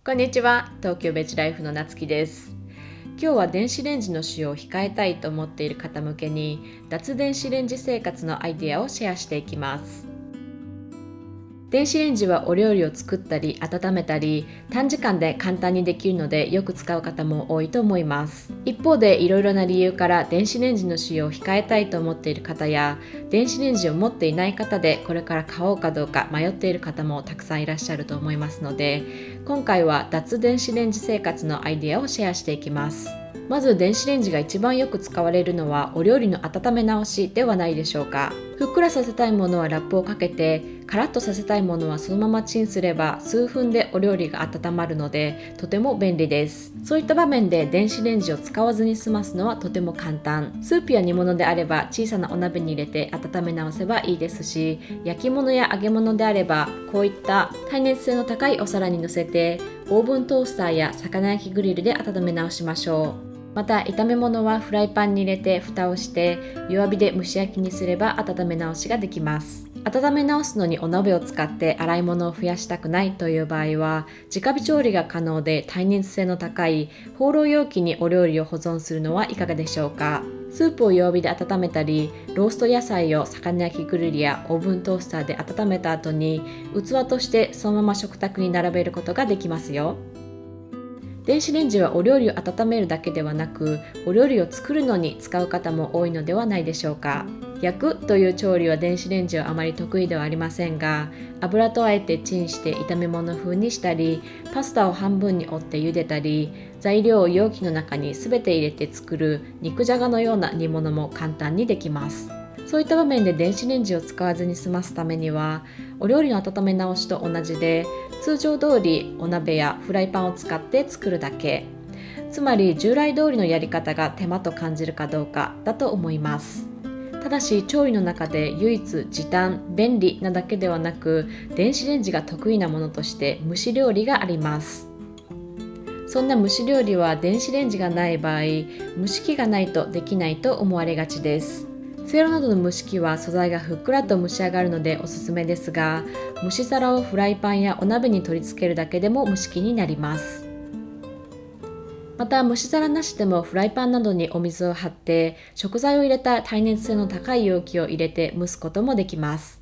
こんにちは、東京ベジライフのなつきです。今日は電子レンジの使用を控えたいと思っている方向けに脱電子レンジ生活のアイデアをシェアしていきます。電子レンジはお料理を作ったり温めたり短時間で簡単にできるのでよく使う方も多いと思います。一方でいろいろな理由から電子レンジの使用を控えたいと思っている方や電子レンジを持っていない方でこれから買おうかどうか迷っている方もたくさんいらっしゃると思いますので、今回は脱電子レンジ生活のアイデアをシェアしていきます。まず電子レンジが一番よく使われるのはお料理の温め直しではないでしょうか。ふっくらさせたいものはラップをかけて、カラッとさせたいものはそのままチンすれば数分でお料理が温まるのでとても便利です。そういった場面で電子レンジを使わずに済ますのはとても簡単。スープや煮物であれば小さなお鍋に入れて温め直せばいいですし、焼き物や揚げ物であればこういった耐熱性の高いお皿に乗せてオーブントースターや魚焼きグリルで温め直しましょう。また炒め物はフライパンに入れて蓋をして弱火で蒸し焼きにすれば温め直しができます。温め直すのにお鍋を使って洗い物を増やしたくないという場合は直火調理が可能で耐熱性の高いホーロー容器にお料理を保存するのはいかがでしょうか。スープを弱火で温めたりロースト野菜を魚焼きグリルやオーブントースターで温めた後に器としてそのまま食卓に並べることができますよ。電子レンジはお料理を温めるだけではなくお料理を作るのに使う方も多いのではないでしょうか。焼くという調理は電子レンジはあまり得意ではありませんが、油とあえてチンして炒め物風にしたりパスタを半分に折って茹でたり材料を容器の中に全て入れて作る肉じゃがのような煮物も簡単にできます。そういった場面で電子レンジを使わずに済ますためにはお料理の温め直しと同じで通常通りお鍋やフライパンを使って作るだけ、つまり従来通りのやり方が手間と感じるかどうかだと思います。ただし調理の中で唯一時短便利なだけではなく電子レンジが得意なものとして蒸し料理があります。そんな蒸し料理は電子レンジがない場合蒸し器がないとできないと思われがちです。せいろなどの蒸し器は素材がふっくらと蒸し上がるのでおすすめですが、蒸し皿をフライパンやお鍋に取り付けるだけでも蒸し器になります。また蒸し皿なしでもフライパンなどにお水を張って食材を入れた耐熱性の高い容器を入れて蒸すこともできます。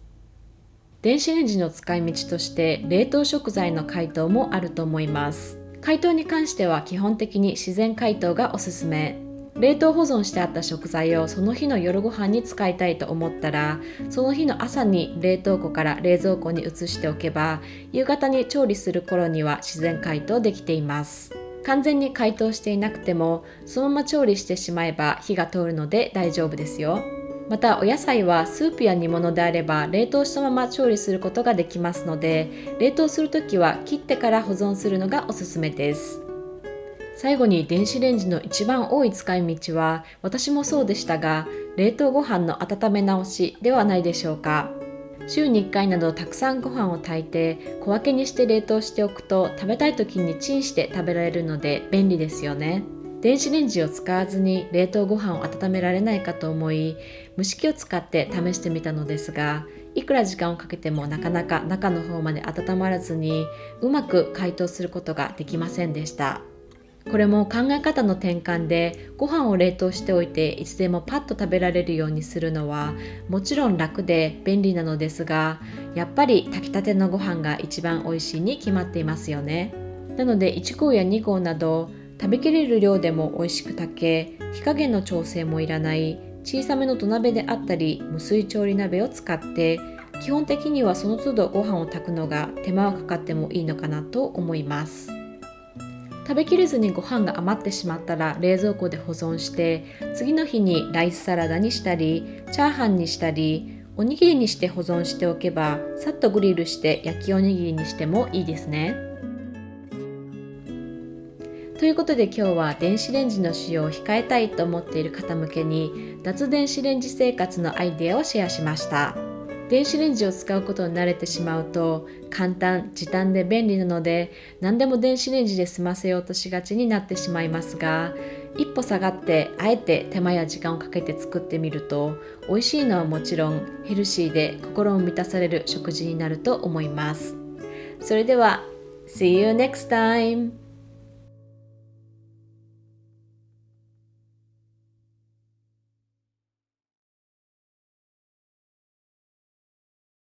電子レンジの使い道として冷凍食材の解凍もあると思います。解凍に関しては基本的に自然解凍がおすすめ。冷凍保存してあった食材をその日の夜ご飯に使いたいと思ったらその日の朝に冷凍庫から冷蔵庫に移しておけば夕方に調理する頃には自然解凍できています。完全に解凍していなくてもそのまま調理してしまえば火が通るので大丈夫ですよ。またお野菜はスープや煮物であれば冷凍したまま調理することができますので冷凍するときは切ってから保存するのがおすすめです。最後に電子レンジの一番多い使い道は私もそうでしたが冷凍ご飯の温め直しではないでしょうか。週に1回などたくさんご飯を炊いて小分けにして冷凍しておくと食べたい時にチンして食べられるので便利ですよね。電子レンジを使わずに冷凍ご飯を温められないかと思い蒸し器を使って試してみたのですが、いくら時間をかけてもなかなか中の方まで温まらずにうまく解凍することができませんでした。これも考え方の転換でご飯を冷凍しておいていつでもパッと食べられるようにするのはもちろん楽で便利なのですが、やっぱり炊きたてのご飯が一番美味しいに決まっていますよね。なので1合や2合など食べきれる量でも美味しく炊け火加減の調整もいらない小さめの土鍋であったり無水調理鍋を使って基本的にはその都度ご飯を炊くのが手間はかかってもいいのかなと思います。食べきれずにご飯が余ってしまったら冷蔵庫で保存して次の日にライスサラダにしたりチャーハンにしたりおにぎりにして保存しておけばさっとグリルして焼きおにぎりにしてもいいですね。ということで今日は電子レンジの使用を控えたいと思っている方向けに脱電子レンジ生活のアイデアをシェアしました。電子レンジを使うことに慣れてしまうと簡単時短で便利なので何でも電子レンジで済ませようとしがちになってしまいますが、一歩下がってあえて手間や時間をかけて作ってみると美味しいのはもちろんヘルシーで心も満たされる食事になると思います。それでは See you next time!